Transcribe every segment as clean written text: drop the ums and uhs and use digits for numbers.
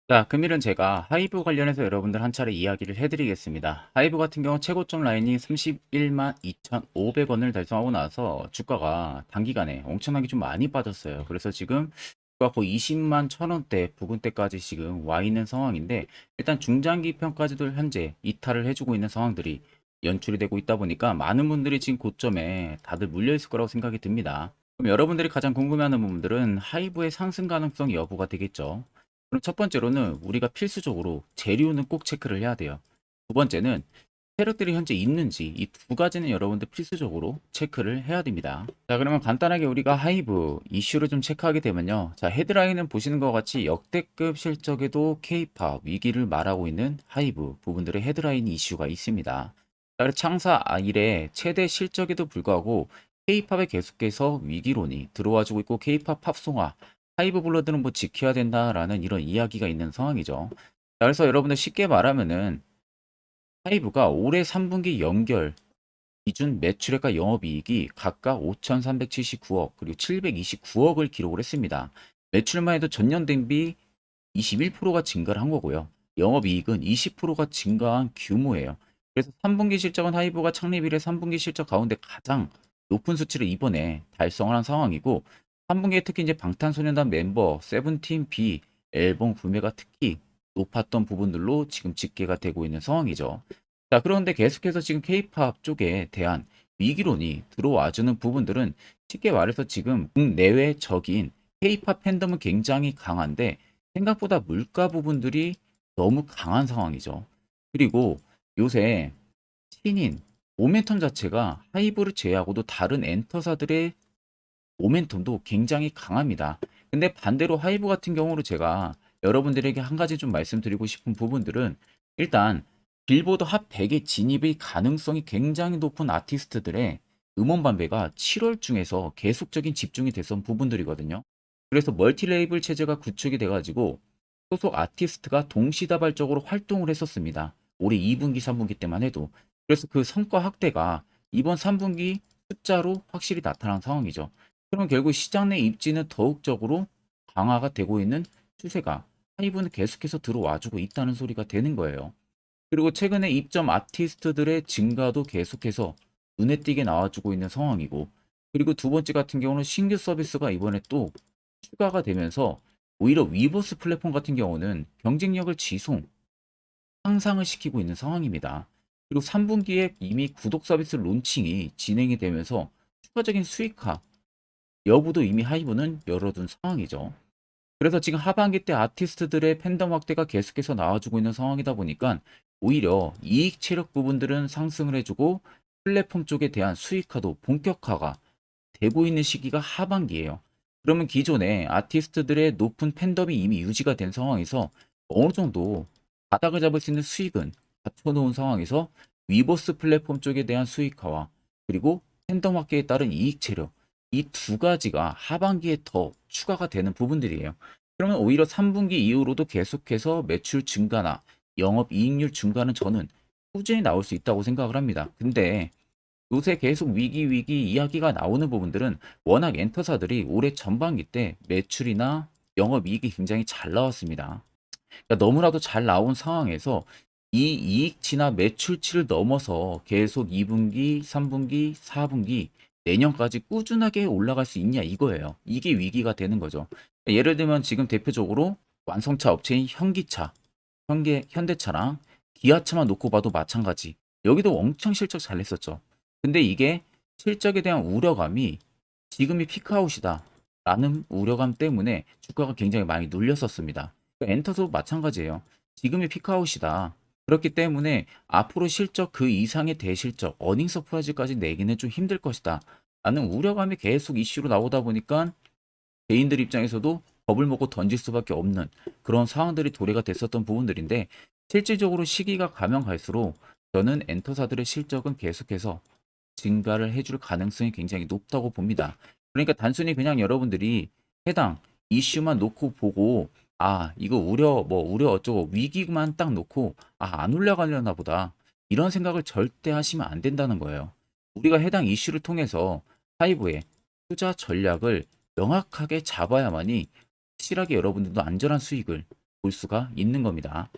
자, 금일은 제가 하이브 관련해서 여러분들 한 차례 이야기를 해드리겠습니다. 하이브 같은 경우 최고점 라인이 31만 2,500원을 달성하고 나서 주가가 단기간에 엄청나게 좀 많이 빠졌어요. 그래서 지금 주가 거의 20만 1,000원대 부근대까지 지금 와 있는 상황인데, 일단 중장기 평가지도 현재 이탈을 해주고 있는 상황들이 연출이 되고 있다 보니까 많은 분들이 지금 고점에 다들 물려 있을 거라고 생각이 듭니다. 그럼 여러분들이 가장 궁금해하는 부분들은 하이브의 상승 가능성 여부가 되겠죠. 그럼 첫 번째로는 우리가 필수적으로 재료는 꼭 체크를 해야 돼요. 두 번째는 세력들이 현재 있는지, 이 두 가지는 여러분들 필수적으로 체크를 해야 됩니다. 자, 그러면 간단하게 우리가 하이브 이슈를 좀 체크하게 되면요. 자, 헤드라인은 보시는 것 같이 역대급 실적에도 K-팝 위기를 말하고 있는 하이브 부분들의 헤드라인 이슈가 있습니다. 자, 그래서 창사 이래 최대 실적에도 불구하고 K-팝에 계속해서 위기론이 들어와주고 있고, K-팝 팝송화 하이브 블러드는 뭐 지켜야 된다라는 이런 이야기가 있는 상황이죠. 자, 그래서 여러분들 쉽게 말하면은 하이브가 올해 3분기 연결 기준 매출액과 영업이익이 각각 5,379억 그리고 729억을 기록을 했습니다. 매출만 해도 전년 대비 21%가 증가를 한 거고요. 영업이익은 20%가 증가한 규모예요. 그래서 3분기 실적은 하이브가 창립 이래 3분기 실적 가운데 가장 높은 수치를 이번에 달성을 한 상황이고, 3분기에 특히 이제 방탄소년단 멤버 세븐틴 B 앨범 구매가 특히 높았던 부분들로 지금 집계가 되고 있는 상황이죠. 자, 그런데 계속해서 지금 K-팝 쪽에 대한 위기론이 들어와주는 부분들은 쉽게 말해서 지금 국내외적인 K-팝 팬덤은 굉장히 강한데 생각보다 물가 부분들이 너무 강한 상황이죠. 그리고 요새 신인 모멘텀 자체가 하이브를 제외하고도 다른 엔터사들의 모멘텀도 굉장히 강합니다. 근데 반대로 하이브 같은 경우로 제가 여러분들에게 한 가지 좀 말씀드리고 싶은 부분들은, 일단 빌보드 핫 100의 진입의 가능성이 굉장히 높은 아티스트들의 음원 발매가 7월 중에서 계속적인 집중이 됐던 부분들이거든요. 그래서 멀티 레이블 체제가 구축이 돼가지고 소속 아티스트가 동시다발적으로 활동을 했었습니다. 올해 2분기, 3분기 때만 해도. 그래서 그 성과 확대가 이번 3분기 숫자로 확실히 나타난 상황이죠. 그러면 결국 시장 내 입지는 더욱적으로 강화가 되고 있는 추세가 하이브는 계속해서 들어와주고 있다는 소리가 되는 거예요. 그리고 최근에 입점 아티스트들의 증가도 계속해서 눈에 띄게 나와주고 있는 상황이고, 그리고 두 번째 같은 경우는 신규 서비스가 이번에 또 추가가 되면서 오히려 위버스 플랫폼 같은 경우는 경쟁력을 지속, 향상을 시키고 있는 상황입니다. 그리고 3분기에 이미 구독 서비스 론칭이 진행이 되면서 추가적인 수익화 여부도 이미 하이브는 열어둔 상황이죠. 그래서 지금 하반기 때 아티스트들의 팬덤 확대가 계속해서 나와주고 있는 상황이다 보니까 오히려 이익 체력 부분들은 상승을 해주고 플랫폼 쪽에 대한 수익화도 본격화가 되고 있는 시기가 하반기예요. 그러면 기존에 아티스트들의 높은 팬덤이 이미 유지가 된 상황에서 어느 정도 바닥을 잡을 수 있는 수익은 갖춰놓은 상황에서 위버스 플랫폼 쪽에 대한 수익화와 그리고 팬덤 확대에 따른 이익 체력, 이 두 가지가 하반기에 더 추가가 되는 부분들이에요. 그러면 오히려 3분기 이후로도 계속해서 매출 증가나 영업 이익률 증가는 저는 꾸준히 나올 수 있다고 생각을 합니다. 근데 요새 계속 위기 이야기가 나오는 부분들은 워낙 엔터사들이 올해 전반기 때 매출이나 영업이익이 굉장히 잘 나왔습니다. 그러니까 너무나도 잘 나온 상황에서 이 이익치나 매출치를 넘어서 계속 2분기, 3분기, 4분기, 내년까지 꾸준하게 올라갈 수 있냐 이거예요. 이게 위기가 되는 거죠. 예를 들면 지금 대표적으로 완성차 업체인 현기차, 현대차랑 기아차만 놓고 봐도 마찬가지. 여기도 엄청 실적 잘 냈었죠. 근데 이게 실적에 대한 우려감이 지금이 피크아웃이다 라는 우려감 때문에 주가가 굉장히 많이 눌렸었습니다. 엔터도 마찬가지예요. 지금이 피크아웃이다. 그렇기 때문에 앞으로 실적 그 이상의 대실적, 어닝 서프라이즈까지 내기는 좀 힘들 것이다 라는 우려감이 계속 이슈로 나오다 보니까 개인들 입장에서도 겁을 먹고 던질 수밖에 없는 그런 상황들이 도래가 됐었던 부분들인데, 실질적으로 시기가 가면 갈수록 저는 엔터사들의 실적은 계속해서 증가를 해줄 가능성이 굉장히 높다고 봅니다. 그러니까 단순히 그냥 여러분들이 해당 이슈만 놓고 보고 이거 우려 어쩌고 위기만 딱 놓고 안 올라가려나 보다 이런 생각을 절대 하시면 안 된다는 거예요. 우리가 해당 이슈를 통해서 하이브의 투자 전략을 명확하게 잡아야만이 확실하게 여러분들도 안전한 수익을 볼 수가 있는 겁니다.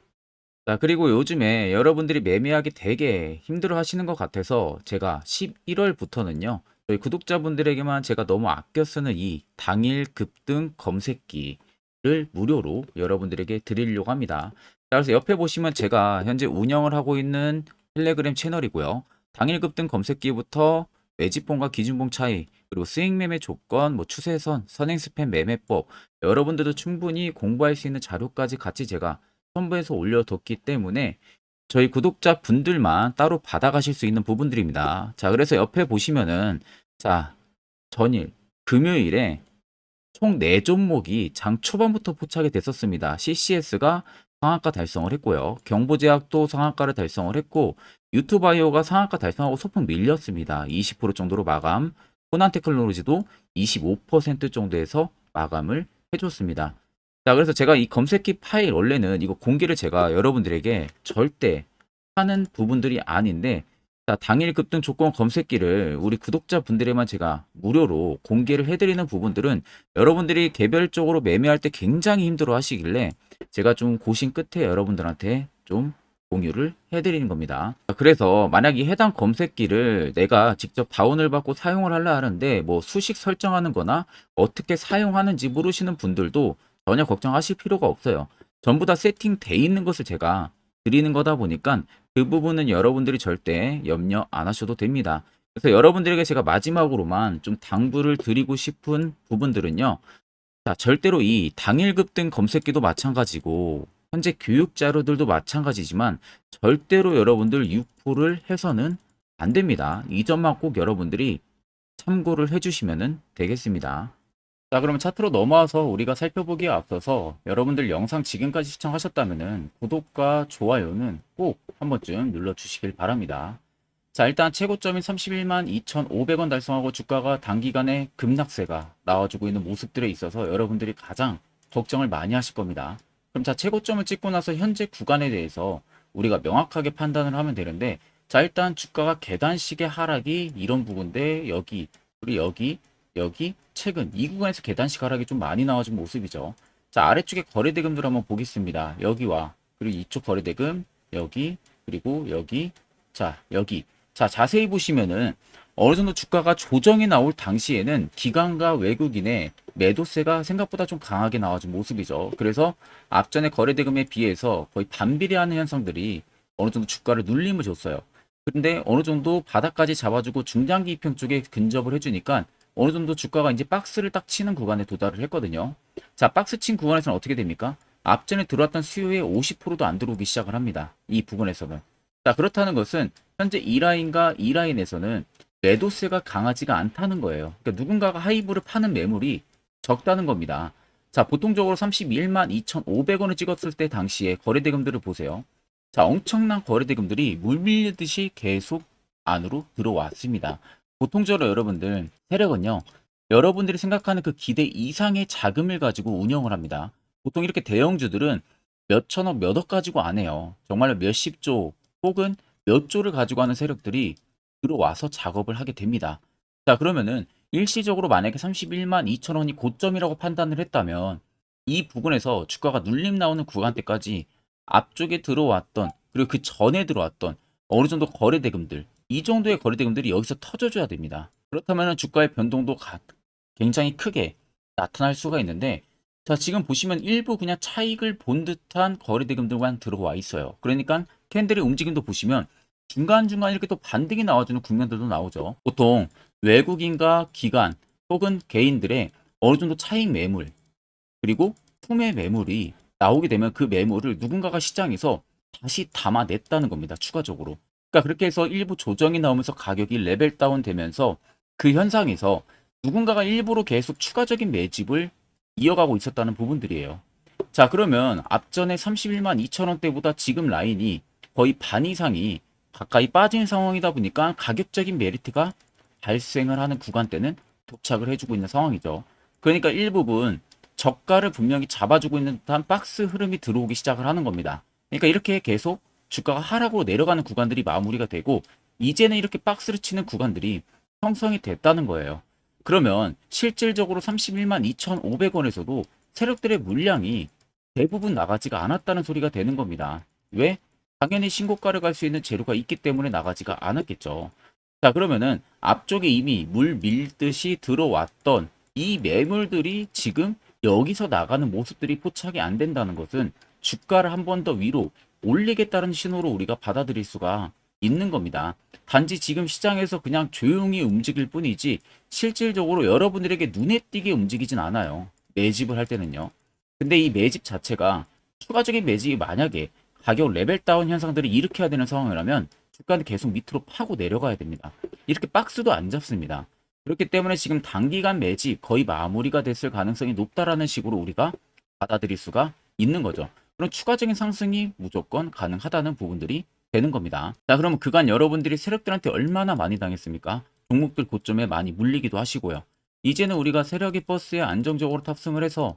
자, 그리고 요즘에 여러분들이 매매하기 되게 힘들어 하시는 것 같아서 제가 11월부터는요, 저희 구독자분들에게만 제가 너무 아껴 쓰는 이 당일 급등 검색기를 무료로 여러분들에게 드리려고 합니다. 자, 그래서 옆에 보시면 제가 현재 운영을 하고 있는 텔레그램 채널이고요. 당일 급등 검색기부터 매집봉과 기준봉 차이, 그리고 스윙 매매 조건, 뭐 추세선, 선행 스팸 매매법, 여러분들도 충분히 공부할 수 있는 자료까지 같이 제가 첨부해서 올려뒀기 때문에 저희 구독자 분들만 따로 받아가실 수 있는 부분들입니다. 자, 그래서 옆에 보시면은 자, 전일 금요일에 총 4종목이 장 초반부터 포착이 됐었습니다. CCS가 상한가 달성을 했고요. 경보제약도 상한가를 달성을 했고, 유튜바이오가 상한가 달성하고 소폭 밀렸습니다. 20% 정도로 마감. 호난테크놀로지도 25% 정도에서 마감을 해줬습니다. 자, 그래서 제가 이 검색기 파일 원래는 이거 공개를 제가 여러분들에게 절대 하는 부분들이 아닌데, 자, 당일 급등 조건 검색기를 우리 구독자분들에만 제가 무료로 공개를 해드리는 부분들은 여러분들이 개별적으로 매매할 때 굉장히 힘들어 하시길래 제가 좀 고심 끝에 여러분들한테 좀 공유를 해드리는 겁니다. 그래서 만약 이 해당 검색기를 내가 직접 다운을 받고 사용을 하려 하는데 뭐 수식 설정하는 거나 어떻게 사용하는지 모르시는 분들도 전혀 걱정하실 필요가 없어요. 전부 다 세팅돼 있는 것을 제가 드리는 거다 보니까 그 부분은 여러분들이 절대 염려 안 하셔도 됩니다. 그래서 여러분들에게 제가 마지막으로만 좀 당부를 드리고 싶은 부분들은요. 자, 절대로 이 당일 급등 검색기도 마찬가지고 현재 교육 자료들도 마찬가지지만 절대로 여러분들 유포를 해서는 안 됩니다. 이 점만 꼭 여러분들이 참고를 해주시면 되겠습니다. 자, 그러면 차트로 넘어와서 우리가 살펴보기에 앞서서 여러분들 영상 지금까지 시청하셨다면 구독과 좋아요는 꼭 한 번쯤 눌러주시길 바랍니다. 자, 일단 최고점인 31만 2,500원 달성하고 주가가 단기간에 급락세가 나와주고 있는 모습들에 있어서 여러분들이 가장 걱정을 많이 하실 겁니다. 그럼 자, 최고점을 찍고 나서 현재 구간에 대해서 우리가 명확하게 판단을 하면 되는데, 자, 일단 주가가 계단식의 하락이 이런 부분인데 여기, 그리고 여기 최근 이 구간에서 계단식 하락이 좀 많이 나와준 모습이죠. 자, 아래쪽에 거래대금들 한번 보겠습니다. 여기와 그리고 이쪽 거래대금 여기, 그리고 여기, 자, 여기. 자, 자세히 보시면은 어느 정도 주가가 조정이 나올 당시에는 기관과 외국인의 매도세가 생각보다 좀 강하게 나와준 모습이죠. 그래서 앞전에 거래대금에 비해서 거의 반비례하는 현상들이 어느 정도 주가를 눌림을 줬어요. 그런데 어느 정도 바닥까지 잡아주고 중장기 이평 쪽에 근접을 해주니까 어느 정도 주가가 이제 박스를 딱 치는 구간에 도달을 했거든요. 자, 박스 친 구간에서는 어떻게 됩니까? 앞전에 들어왔던 수요의 50%도 안 들어오기 시작을 합니다. 이 부분에서는. 자, 그렇다는 것은 현재 이 라인과 이 라인에서는 매도세가 강하지가 않다는 거예요. 그러니까 누군가가 하이브를 파는 매물이 적다는 겁니다. 자, 보통적으로 31만 2,500원을 찍었을 때 당시에 거래대금들을 보세요. 자, 엄청난 거래대금들이 물 밀리듯이 계속 안으로 들어왔습니다. 보통적으로 여러분들 세력은요, 여러분들이 생각하는 그 기대 이상의 자금을 가지고 운영을 합니다. 보통 이렇게 대형주들은 몇 천억, 몇 억 가지고 안 해요. 정말로 몇십 조 혹은 몇 조를 가지고 하는 세력들이 들어와서 작업을 하게 됩니다. 자, 그러면은 일시적으로 만약에 31만 2천 원이 고점이라고 판단을 했다면 이 부분에서 주가가 눌림 나오는 구간대까지 앞쪽에 들어왔던, 그리고 그 전에 들어왔던 어느 정도 거래대금들, 이 정도의 거래대금들이 여기서 터져줘야 됩니다. 그렇다면 주가의 변동도 굉장히 크게 나타날 수가 있는데, 자, 지금 보시면 일부 그냥 차익을 본 듯한 거래대금들만 들어와 있어요. 그러니까 캔들의 움직임도 보시면 중간중간 이렇게 또 반등이 나와주는 국면들도 나오죠. 보통 외국인과 기관 혹은 개인들의 어느 정도 차익 매물, 그리고 품의 매물이 나오게 되면 그 매물을 누군가가 시장에서 다시 담아냈다는 겁니다. 추가적으로. 그러니까 그렇게 해서 일부 조정이 나오면서 가격이 레벨 다운 되면서 그 현상에서 누군가가 일부러 계속 추가적인 매집을 이어가고 있었다는 부분들이에요. 자, 그러면 앞전에 31만 2천 원대보다 지금 라인이 거의 반 이상이 가까이 빠진 상황이다 보니까 가격적인 메리트가 발생을 하는 구간대는 도착을 해주고 있는 상황이죠. 그러니까 일부분 저가를 분명히 잡아주고 있는 듯한 박스 흐름이 들어오기 시작을 하는 겁니다. 그러니까 이렇게 계속 주가가 하락으로 내려가는 구간들이 마무리가 되고 이제는 이렇게 박스를 치는 구간들이 형성이 됐다는 거예요. 그러면 실질적으로 31만 2,500원에서도 세력들의 물량이 대부분 나가지가 않았다는 소리가 되는 겁니다. 왜? 당연히 신고가를 갈 수 있는 재료가 있기 때문에 나가지가 않았겠죠. 자, 그러면은 앞쪽에 이미 물 밀듯이 들어왔던 이 매물들이 지금 여기서 나가는 모습들이 포착이 안 된다는 것은 주가를 한 번 더 위로 올리겠다는 신호로 우리가 받아들일 수가 있는 겁니다. 단지 지금 시장에서 그냥 조용히 움직일 뿐이지 실질적으로 여러분들에게 눈에 띄게 움직이진 않아요. 매집을 할 때는요. 근데 이 매집 자체가 추가적인 매집이 만약에 가격 레벨 다운 현상들을 일으켜야 되는 상황이라면 주가는 계속 밑으로 파고 내려가야 됩니다. 이렇게 박스도 안 잡습니다. 그렇기 때문에 지금 단기간 매집 거의 마무리가 됐을 가능성이 높다라는 식으로 우리가 받아들일 수가 있는 거죠. 그럼 추가적인 상승이 무조건 가능하다는 부분들이 되는 겁니다. 자, 그러면 그간 여러분들이 세력들한테 얼마나 많이 당했습니까? 종목들 고점에 많이 물리기도 하시고요. 이제는 우리가 세력이 버스에 안정적으로 탑승을 해서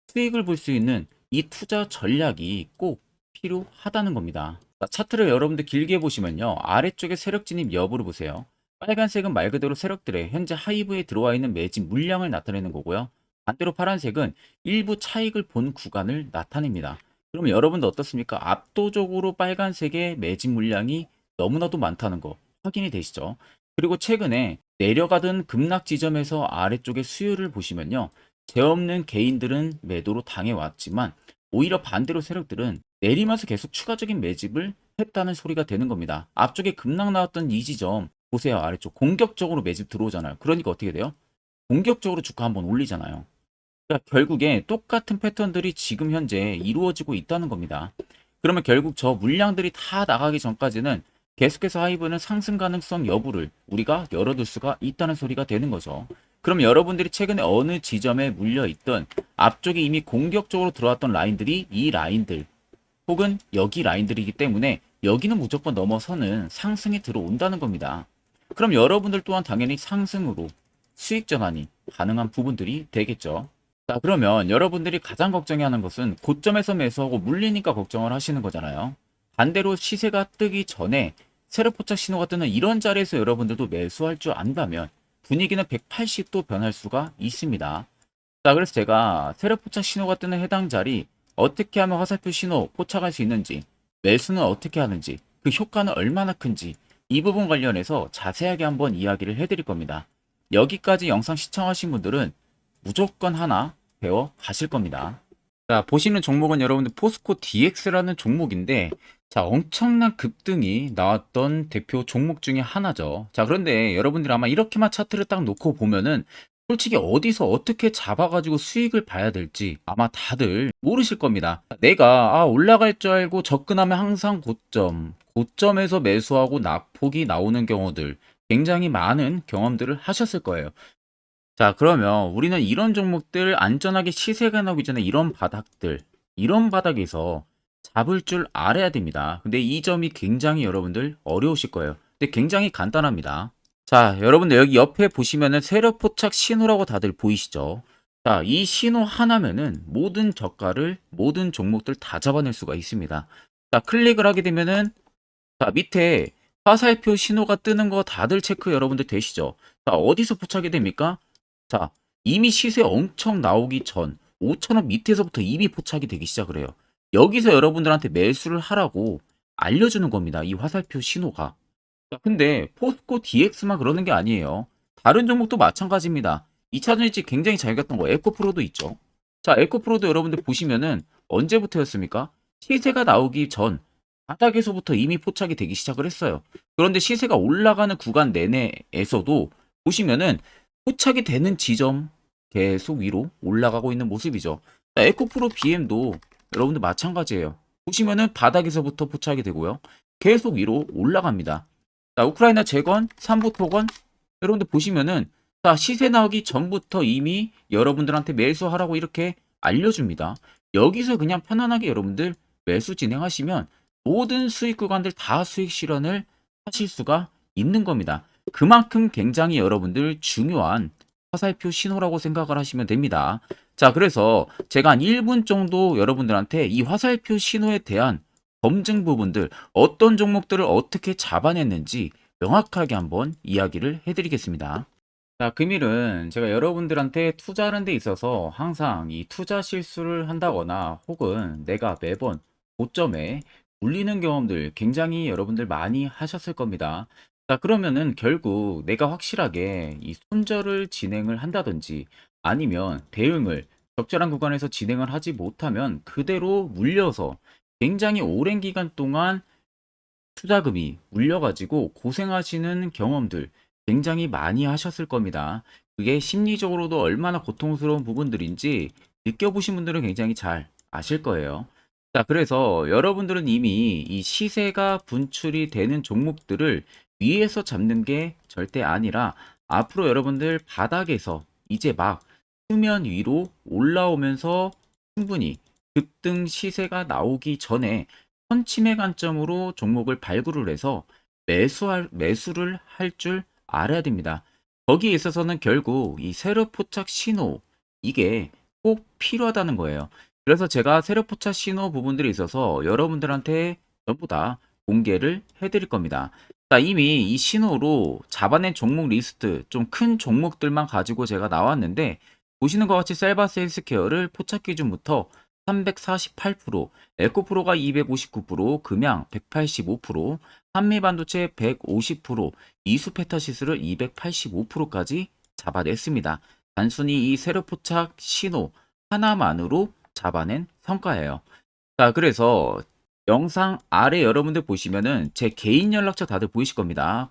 수익을 볼 수 있는 이 투자 전략이 꼭 필요하다는 겁니다. 자, 차트를 여러분들 길게 보시면요. 아래쪽에 세력 진입 여부를 보세요. 빨간색은 말 그대로 세력들의 현재 하이브에 들어와 있는 매집 물량을 나타내는 거고요. 반대로 파란색은 일부 차익을 본 구간을 나타냅니다. 그러면 여러분도 어떻습니까? 압도적으로 빨간색의 매집 물량이 너무나도 많다는 거 확인이 되시죠? 그리고 최근에 내려가던 급락 지점에서 아래쪽에 수요를 보시면요. 죄 없는 개인들은 매도로 당해왔지만 오히려 반대로 세력들은 내리면서 계속 추가적인 매집을 했다는 소리가 되는 겁니다. 앞쪽에 급락 나왔던 이 지점 보세요. 아래쪽 공격적으로 매집 들어오잖아요. 그러니까 어떻게 돼요? 공격적으로 주가 한번 올리잖아요. 그러니까 결국에 똑같은 패턴들이 지금 현재 이루어지고 있다는 겁니다. 그러면 결국 저 물량들이 다 나가기 전까지는 계속해서 하이브는 상승 가능성 여부를 우리가 열어둘 수가 있다는 소리가 되는 거죠. 그럼 여러분들이 최근에 어느 지점에 물려있던 앞쪽에 이미 공격적으로 들어왔던 라인들이 이 라인들 혹은 여기 라인들이기 때문에 여기는 무조건 넘어서는 상승이 들어온다는 겁니다. 그럼 여러분들 또한 당연히 상승으로 수익 전환이 가능한 부분들이 되겠죠. 자, 그러면 여러분들이 가장 걱정해하는 것은 고점에서 매수하고 물리니까 걱정을 하시는 거잖아요. 반대로 시세가 뜨기 전에 세력 포착 신호가 뜨는 이런 자리에서 여러분들도 매수할 줄 안다면 분위기는 180도 변할 수가 있습니다. 자, 그래서 제가 세력 포착 신호가 뜨는 해당 자리 어떻게 하면 화살표 신호 포착할 수 있는지, 매수는 어떻게 하는지, 그 효과는 얼마나 큰지 이 부분 관련해서 자세하게 한번 이야기를 해드릴 겁니다. 여기까지 영상 시청하신 분들은 무조건 하나 배워 가실 겁니다. 자, 보시는 종목은 여러분들 포스코 DX라는 종목인데, 자, 엄청난 급등이 나왔던 대표 종목 중에 하나죠. 자, 그런데 여러분들 아마 이렇게만 차트를 딱 놓고 보면은 솔직히 어디서 어떻게 잡아가지고 수익을 봐야 될지 아마 다들 모르실 겁니다. 내가 올라갈 줄 알고 접근하면 항상 고점에서 매수하고 낙폭이 나오는 경우들 굉장히 많은 경험들을 하셨을 거예요. 자, 그러면 우리는 이런 종목들 안전하게 시세가 나오기 전에 이런 바닥에서 잡을 줄 알아야 됩니다. 근데 이 점이 굉장히 여러분들 어려우실 거예요. 근데 굉장히 간단합니다. 자, 여러분들 여기 옆에 보시면은 세력 포착 신호라고 다들 보이시죠? 자, 이 신호 하나면은 모든 저가를, 모든 종목들 다 잡아낼 수가 있습니다. 자, 클릭을 하게 되면은, 자, 밑에 화살표 신호가 뜨는 거 다들 체크 여러분들 되시죠? 자, 어디서 포착이 됩니까? 자, 이미 시세 엄청 나오기 전 5,000원 밑에서부터 이미 포착이 되기 시작을 해요. 여기서 여러분들한테 매수를 하라고 알려주는 겁니다. 이 화살표 신호가. 자, 근데 포스코 DX만 그러는 게 아니에요. 다른 종목도 마찬가지입니다. 2차전 일찍 굉장히 잘 갔던 거 에코프로도 있죠. 자, 에코프로도 여러분들 보시면은 언제부터였습니까? 시세가 나오기 전 바닥에서부터 이미 포착이 되기 시작을 했어요. 그런데 시세가 올라가는 구간 내내에서도 보시면은 포착이 되는 지점 계속 위로 올라가고 있는 모습이죠. 자, 에코프로 BM도 여러분들 마찬가지예요. 보시면은 바닥에서부터 포착이 되고요. 계속 위로 올라갑니다. 자, 우크라이나 재건, 삼부 토건 여러분들 보시면은 자, 시세 나오기 전부터 이미 여러분들한테 매수하라고 이렇게 알려줍니다. 여기서 그냥 편안하게 여러분들 매수 진행하시면 모든 수익 구간들 다 수익 실현을 하실 수가 있는 겁니다. 그만큼 굉장히 여러분들 중요한 화살표 신호라고 생각을 하시면 됩니다. 자, 그래서 제가 한 1분 정도 여러분들한테 이 화살표 신호에 대한 검증 부분들, 어떤 종목들을 어떻게 잡아냈는지 명확하게 한번 이야기를 해드리겠습니다. 자, 금일은 제가 여러분들한테 투자하는 데 있어서 항상 이 투자 실수를 한다거나 혹은 내가 매번 고점에 물리는 경험들 굉장히 여러분들 많이 하셨을 겁니다. 자, 그러면은 결국 내가 확실하게 이 손절을 진행을 한다든지 아니면 대응을 적절한 구간에서 진행을 하지 못하면 그대로 물려서 굉장히 오랜 기간 동안 투자금이 물려가지고 고생하시는 경험들 굉장히 많이 하셨을 겁니다. 그게 심리적으로도 얼마나 고통스러운 부분들인지 느껴보신 분들은 굉장히 잘 아실 거예요. 자, 그래서 여러분들은 이미 이 시세가 분출이 되는 종목들을 위에서 잡는 게 절대 아니라 앞으로 여러분들 바닥에서 이제 막 수면 위로 올라오면서 충분히 급등 시세가 나오기 전에 선침해 관점으로 종목을 발굴을 해서 매수를 할 줄 알아야 됩니다. 거기에 있어서는 결국 이 세력 포착 신호 이게 꼭 필요하다는 거예요. 그래서 제가 세력 포착 신호 부분들이 있어서 여러분들한테 전부 다 공개를 해드릴 겁니다. 자, 이미 이 신호로 잡아낸 종목 리스트 좀 큰 종목들만 가지고 제가 나왔는데 보시는 것 같이 셀바스 헬스케어를 포착 기준부터 348%, 에코프로가 259%, 금양 185%, 한미반도체 150%, 이수페타시스를 285%까지 잡아냈습니다. 단순히 이 세력포착 신호 하나만으로 잡아낸 성과예요. 자, 그래서 영상 아래 여러분들 보시면은 제 개인 연락처 다들 보이실 겁니다.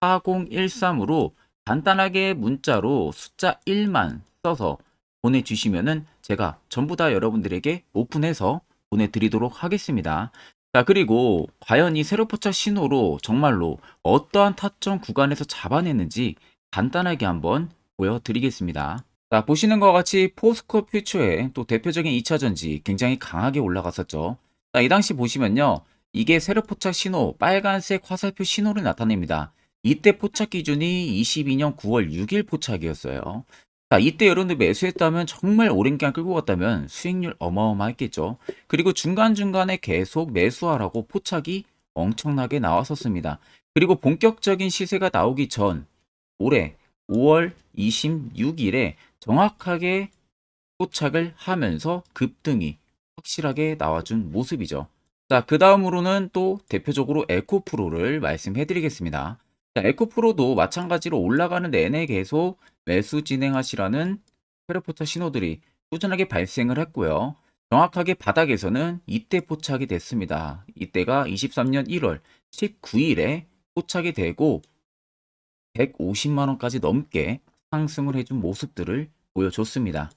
010-8000-4013으로 간단하게 문자로 숫자 1만 써서 보내주시면은 제가 전부 다 여러분들에게 오픈해서 보내드리도록 하겠습니다. 자, 그리고 과연 이 세로포착 신호로 정말로 어떠한 타점 구간에서 잡아냈는지 간단하게 한번 보여드리겠습니다. 자, 보시는 것 같이 포스코 퓨처의 또 대표적인 2차전지 굉장히 강하게 올라갔었죠. 자, 이 당시 보시면요. 이게 세력 포착 신호, 빨간색 화살표 신호를 나타냅니다. 이때 포착 기준이 22년 9월 6일 포착이었어요. 자, 이때 여러분들 매수했다면 정말 오랜 기간 끌고 갔다면 수익률 어마어마했겠죠. 그리고 중간중간에 계속 매수하라고 포착이 엄청나게 나왔었습니다. 그리고 본격적인 시세가 나오기 전 올해 5월 26일에 정확하게 포착을 하면서 급등이 확실하게 나와준 모습이죠. 자, 그 다음으로는 또 대표적으로 에코프로를 말씀해 드리겠습니다. 자, 에코프로도 마찬가지로 올라가는 내내 계속 매수 진행하시라는 페르포터 신호들이 꾸준하게 발생을 했고요. 정확하게 바닥에서는 이때 포착이 됐습니다. 이때가 23년 1월 19일에 포착이 되고 150만 원까지 넘게 상승을 해준 모습들을 보여줬습니다.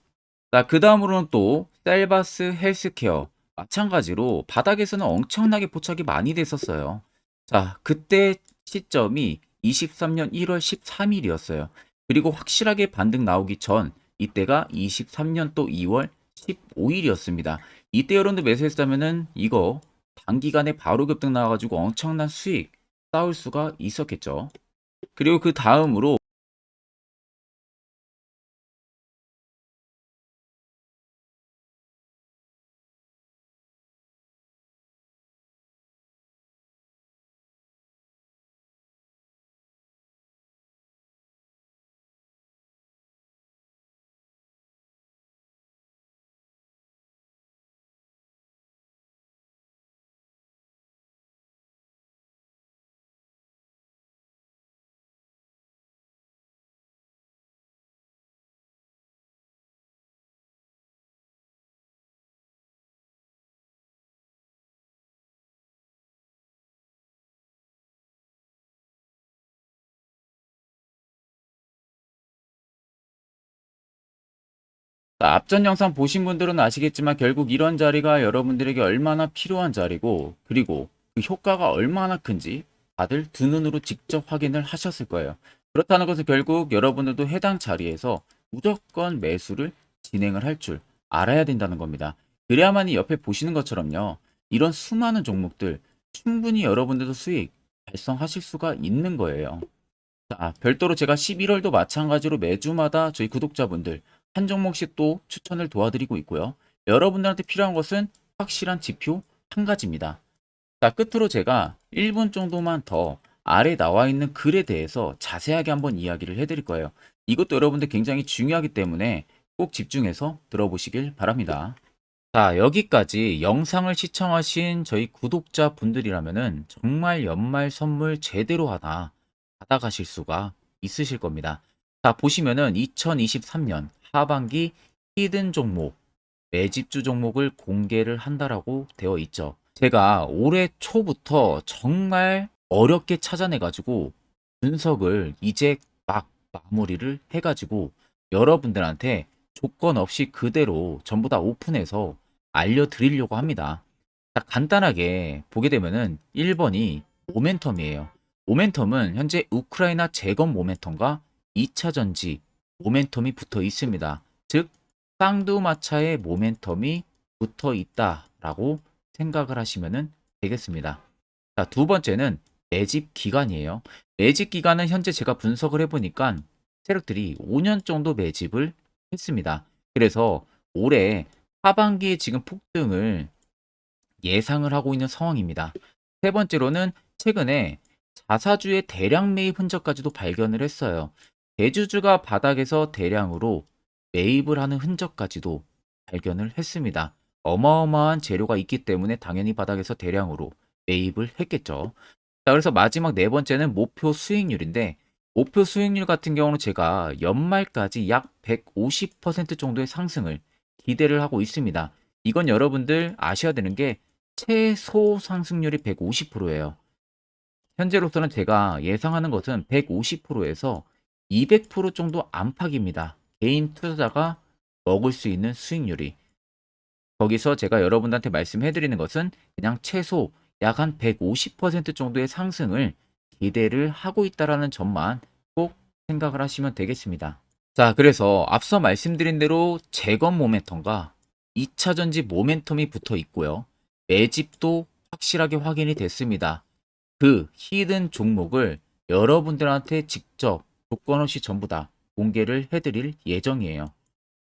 자, 그 다음으로는 또 셀바스 헬스케어 마찬가지로 바닥에서는 엄청나게 포착이 많이 됐었어요. 자, 그때 시점이 23년 1월 13일이었어요. 그리고 확실하게 반등 나오기 전 이때가 23년 또 2월 15일이었습니다. 이때 여러분들 매수했다면은 이거 단기간에 바로 급등 나와가지고 엄청난 수익 쌓을 수가 있었겠죠. 그리고 그 다음으로 앞전 영상 보신 분들은 아시겠지만 결국 이런 자리가 여러분들에게 얼마나 필요한 자리고 그리고 그 효과가 얼마나 큰지 다들 두 눈으로 직접 확인을 하셨을 거예요. 그렇다는 것은 결국 여러분들도 해당 자리에서 무조건 매수를 진행을 할 줄 알아야 된다는 겁니다. 그래야만이 옆에 보시는 것처럼요. 이런 수많은 종목들 충분히 여러분들도 수익 달성하실 수가 있는 거예요. 자, 별도로 제가 11월도 마찬가지로 매주마다 저희 구독자분들 한 종목씩 또 추천을 도와드리고 있고요. 여러분들한테 필요한 것은 확실한 지표 한 가지입니다. 자, 끝으로 제가 1분 정도만 더 아래 나와 있는 글에 대해서 자세하게 한번 이야기를 해드릴 거예요. 이것도 여러분들 굉장히 중요하기 때문에 꼭 집중해서 들어보시길 바랍니다. 자, 여기까지 영상을 시청하신 저희 구독자 분들이라면은 정말 연말 선물 제대로 하나 받아가실 수가 있으실 겁니다. 자, 보시면은 2023년 하반기 히든 종목, 매집주 종목을 공개를 한다라고 되어 있죠. 제가 올해 초부터 정말 어렵게 찾아내가지고 분석을 이제 막 마무리를 해가지고 여러분들한테 조건 없이 그대로 전부 다 오픈해서 알려드리려고 합니다. 자, 간단하게 보게 되면은 1번이 모멘텀이에요. 모멘텀은 현재 우크라이나 재건 모멘텀과 2차 전지 모멘텀이 붙어 있습니다. 즉, 쌍두마차의 모멘텀이 붙어 있다라고 생각을 하시면 되겠습니다. 자, 두 번째는 매집 기간이에요. 매집 기간은 현재 제가 분석을 해보니까 세력들이 5년 정도 매집을 했습니다. 그래서 올해 하반기에 지금 폭등을 예상을 하고 있는 상황입니다. 세 번째로는 최근에 자사주의 대량 매입 흔적까지도 발견을 했어요. 대주주가 바닥에서 대량으로 매입을 하는 흔적까지도 발견을 했습니다. 어마어마한 재료가 있기 때문에 당연히 바닥에서 대량으로 매입을 했겠죠. 자, 그래서 마지막 네 번째는 목표 수익률인데, 목표 수익률 같은 경우는 제가 연말까지 약 150% 정도의 상승을 기대를 하고 있습니다. 이건 여러분들 아셔야 되는 게 최소 상승률이 150%예요. 현재로서는 제가 예상하는 것은 150%에서 200% 정도 안팎입니다. 개인 투자자가 먹을 수 있는 수익률이. 거기서 제가 여러분들한테 말씀해 드리는 것은 그냥 최소 약 한 150% 정도의 상승을 기대를 하고 있다라는 점만 꼭 생각을 하시면 되겠습니다. 자, 그래서 앞서 말씀드린 대로 재건 모멘텀과 2차 전지 모멘텀이 붙어 있고요. 매집도 확실하게 확인이 됐습니다. 그 히든 종목을 여러분들한테 직접 조건 없이 전부 다 공개를 해드릴 예정이에요.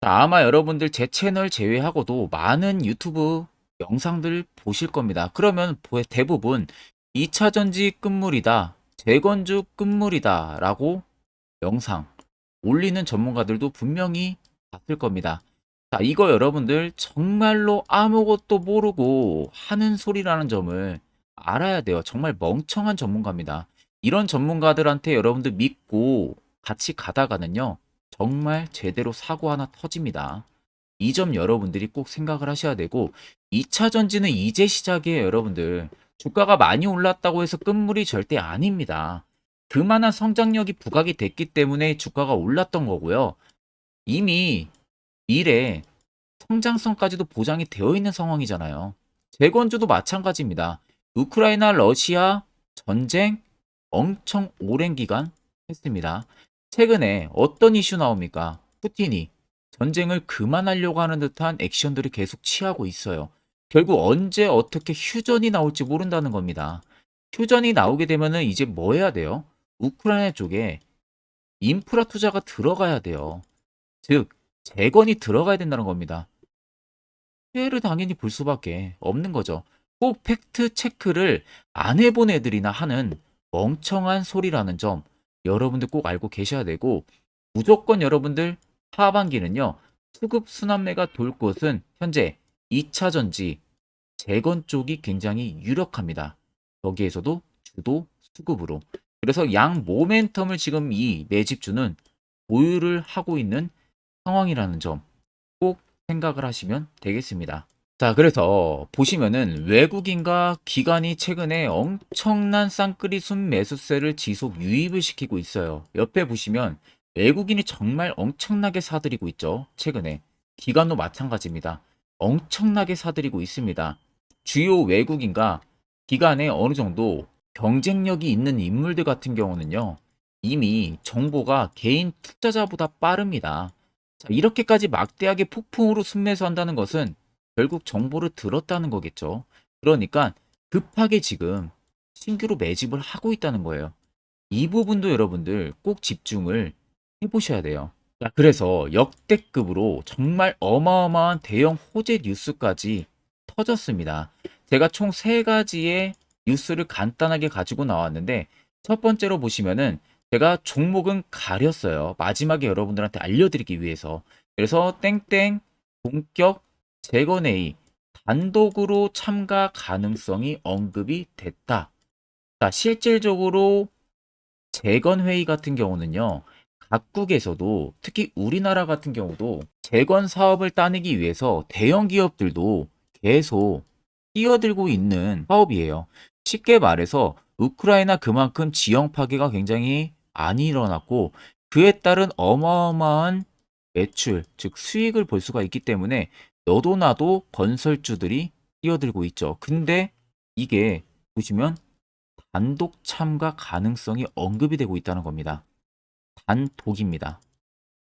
자, 아마 여러분들 제 채널 제외하고도 많은 유튜브 영상들 보실 겁니다. 그러면 대부분 2차 전지 끝물이다, 재건주 끝물이다 라고 영상 올리는 전문가들도 분명히 봤을 겁니다. 자, 이거 여러분들 정말로 아무것도 모르고 하는 소리라는 점을 알아야 돼요. 정말 멍청한 전문가입니다. 이런 전문가들한테 여러분들 믿고 같이 가다가는요, 정말 제대로 사고 하나 터집니다. 이 점 여러분들이 꼭 생각을 하셔야 되고, 2차 전지는 이제 시작이에요, 여러분들. 주가가 많이 올랐다고 해서 끝물이 절대 아닙니다. 그만한 성장력이 부각이 됐기 때문에 주가가 올랐던 거고요. 이미 미래 성장성까지도 보장이 되어 있는 상황이잖아요. 재건주도 마찬가지입니다. 우크라이나 러시아 전쟁 엄청 오랜 기간 했습니다. 최근에 어떤 이슈 나옵니까? 푸틴이 전쟁을 그만하려고 하는 듯한 액션들을 계속 취하고 있어요. 결국 언제 어떻게 휴전이 나올지 모른다는 겁니다. 휴전이 나오게 되면은 이제 뭐 해야 돼요? 우크라이나 쪽에 인프라 투자가 들어가야 돼요. 즉, 재건이 들어가야 된다는 겁니다. 피해를 당연히 볼 수밖에 없는 거죠. 꼭 팩트 체크를 안 해본 애들이나 하는 멍청한 소리라는 점 여러분들 꼭 알고 계셔야 되고, 무조건 여러분들 하반기는요, 수급 순환매가 돌 곳은 현재 2차 전지 재건 쪽이 굉장히 유력합니다. 여기에서도 주도 수급으로. 그래서 양 모멘텀을 지금 이 매집주는 보유를 하고 있는 상황이라는 점 꼭 생각을 하시면 되겠습니다. 자, 그래서 보시면은 외국인과 기관이 최근에 엄청난 쌍끌이 순매수세를 지속 유입을 시키고 있어요. 옆에 보시면 외국인이 정말 엄청나게 사들이고 있죠. 최근에. 기관도 마찬가지입니다. 엄청나게 사들이고 있습니다. 주요 외국인과 기관에 어느 정도 경쟁력이 있는 인물들 같은 경우는요, 이미 정보가 개인 투자자보다 빠릅니다. 자, 이렇게까지 막대하게 폭풍으로 순매수한다는 것은 결국 정보를 들었다는 거겠죠. 그러니까 급하게 지금 신규로 매집을 하고 있다는 거예요. 이 부분도 여러분들 꼭 집중을 해보셔야 돼요. 자, 그래서 역대급으로 정말 어마어마한 대형 호재 뉴스까지 터졌습니다. 제가 총 세 가지의 뉴스를 간단하게 가지고 나왔는데, 첫 번째로 보시면은 제가 종목은 가렸어요. 마지막에 여러분들한테 알려드리기 위해서. 그래서 땡땡 본격 재건회의 단독으로 참가 가능성이 언급이 됐다. 자, 실질적으로 재건회의 같은 경우는요, 각국에서도 특히 우리나라 같은 경우도 재건 사업을 따내기 위해서 대형 기업들도 계속 뛰어들고 있는 사업이에요. 쉽게 말해서 우크라이나 그만큼 지형 파괴가 굉장히 많이 일어났고 그에 따른 어마어마한 매출, 즉 수익을 볼 수가 있기 때문에 너도 나도 건설주들이 뛰어들고 있죠. 근데 이게 보시면 단독 참가 가능성이 언급이 되고 있다는 겁니다. 단독입니다.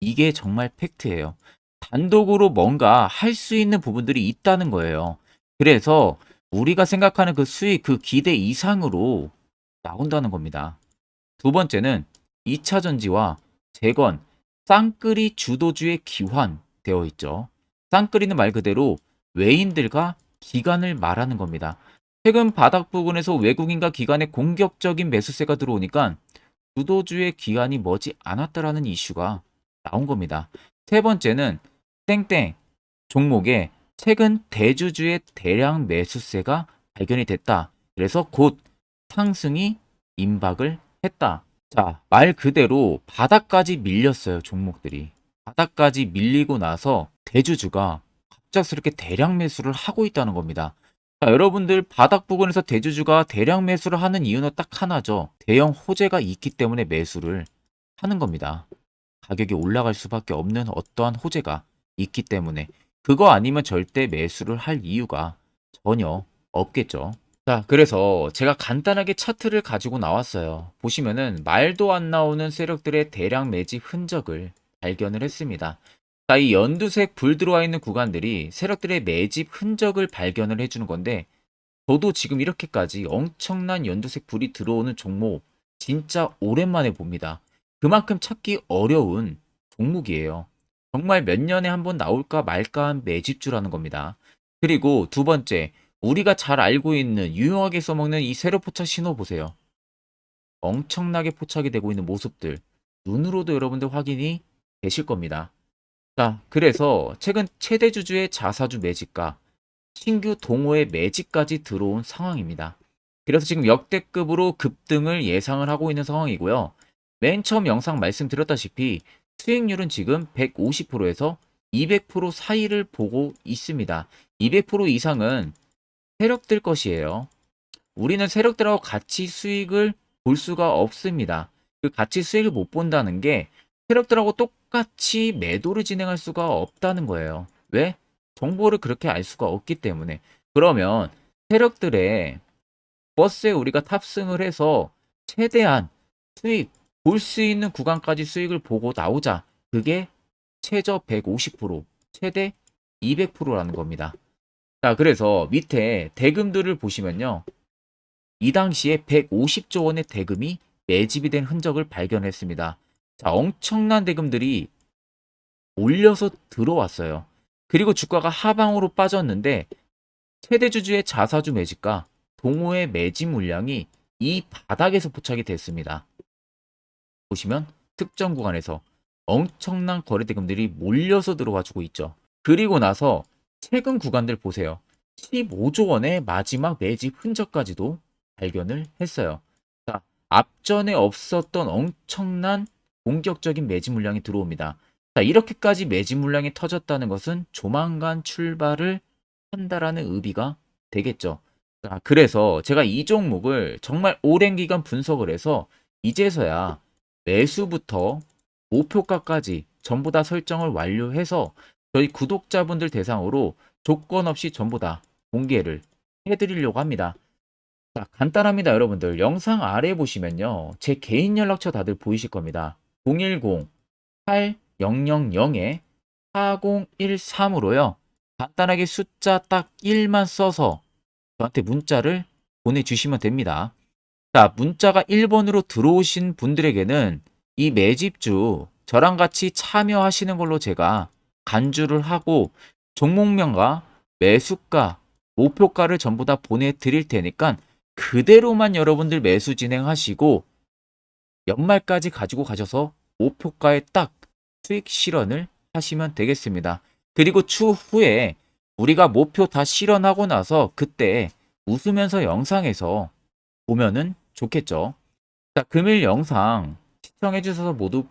이게 정말 팩트예요. 단독으로 뭔가 할 수 있는 부분들이 있다는 거예요. 그래서 우리가 생각하는 그 수익, 그 기대 이상으로 나온다는 겁니다. 두 번째는 2차 전지와 재건, 쌍끌이 주도주의 기환되어 있죠. 쌍끌이는 말 그대로 외인들과 기관을 말하는 겁니다. 최근 바닥 부근에서 외국인과 기관의 공격적인 매수세가 들어오니까 주도주의 기관이 머지 않았다라는 이슈가 나온 겁니다. 세 번째는 땡땡 종목에 최근 대주주의 대량 매수세가 발견이 됐다. 그래서 곧 상승이 임박을 했다. 자, 말 그대로 바닥까지 밀렸어요, 종목들이. 바닥까지 밀리고 나서 대주주가 갑작스럽게 대량 매수를 하고 있다는 겁니다. 자, 여러분들 바닥 부근에서 대주주가 대량 매수를 하는 이유는 딱 하나죠. 대형 호재가 있기 때문에 매수를 하는 겁니다. 가격이 올라갈 수밖에 없는 어떠한 호재가 있기 때문에 그거 아니면 절대 매수를 할 이유가 전혀 없겠죠. 자, 그래서 제가 간단하게 차트를 가지고 나왔어요. 보시면은 말도 안 나오는 세력들의 대량 매집 흔적을 발견을 했습니다. 자, 이 연두색 불 들어와 있는 구간들이 세력들의 매집 흔적을 발견을 해주는 건데 저도 지금 이렇게까지 엄청난 연두색 불이 들어오는 종목 진짜 오랜만에 봅니다. 그만큼 찾기 어려운 종목이에요. 정말 몇 년에 한 번 나올까 말까 한 매집주라는 겁니다. 그리고 두 번째, 우리가 잘 알고 있는 유용하게 써먹는 이 세로 포착 신호 보세요. 엄청나게 포착이 되고 있는 모습들 눈으로도 여러분들 확인이 되실 겁니다. 자, 그래서 최근 최대 주주의 자사주 매집과 신규 동호회 매집까지 들어온 상황입니다. 그래서 지금 역대급으로 급등을 예상을 하고 있는 상황이고요. 맨 처음 영상 말씀드렸다시피 수익률은 지금 150%에서 200% 사이를 보고 있습니다. 200% 이상은 세력들 것이에요. 우리는 세력들하고 같이 수익을 볼 수가 없습니다. 그 같이 수익을 못 본다는 게 세력들하고 똑같이 매도를 진행할 수가 없다는 거예요. 왜? 정보를 그렇게 알 수가 없기 때문에. 그러면 세력들의 버스에 우리가 탑승을 해서 최대한 수익 볼 수 있는 구간까지 수익을 보고 나오자. 그게 최저 150%, 최대 200%라는 겁니다. 자, 그래서 밑에 대금들을 보시면요. 이 당시에 150조 원의 대금이 매집이 된 흔적을 발견했습니다. 자, 엄청난 대금들이 올려서 들어왔어요. 그리고 주가가 하방으로 빠졌는데 최대 주주의 자사주 매집과 동호회 매집 물량이 이 바닥에서 포착이 됐습니다. 보시면 특정 구간에서 엄청난 거래 대금들이 몰려서 들어와 주고 있죠. 그리고 나서 최근 구간들 보세요. 15조 원의 마지막 매집 흔적까지도 발견을 했어요. 자, 앞전에 없었던 엄청난 공격적인 매집 물량이 들어옵니다. 자, 이렇게까지 매집 물량이 터졌다는 것은 조만간 출발을 한다라는 의미가 되겠죠. 자, 그래서 제가 이 종목을 정말 오랜 기간 분석을 해서 이제서야 매수부터 목표가까지 전부 다 설정을 완료해서 저희 구독자분들 대상으로 조건 없이 전부 다 공개를 해드리려고 합니다. 자, 간단합니다, 여러분들. 영상 아래 보시면요. 제 개인 연락처 다들 보이실 겁니다. 010-8013-4013으로요. 간단하게 숫자 딱 1만 써서 저한테 문자를 보내주시면 됩니다. 자, 문자가 1번으로 들어오신 분들에게는 이 매집주 저랑 같이 참여하시는 걸로 제가 간주를 하고 종목명과 매수가, 목표가를 전부 다 보내드릴 테니까 그대로만 여러분들 매수 진행하시고 연말까지 가지고 가셔서 목표가에 딱 수익 실현을 하시면 되겠습니다. 그리고 추후에 우리가 목표 다 실현하고 나서 그때 웃으면서 영상에서 보면은 좋겠죠. 자, 금일 영상 시청해 주셔서 모두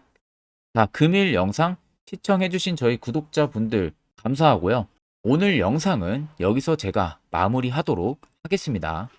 금일 영상 시청해 주신 저희 구독자분들 감사하고요. 오늘 영상은 여기서 제가 마무리하도록 하겠습니다.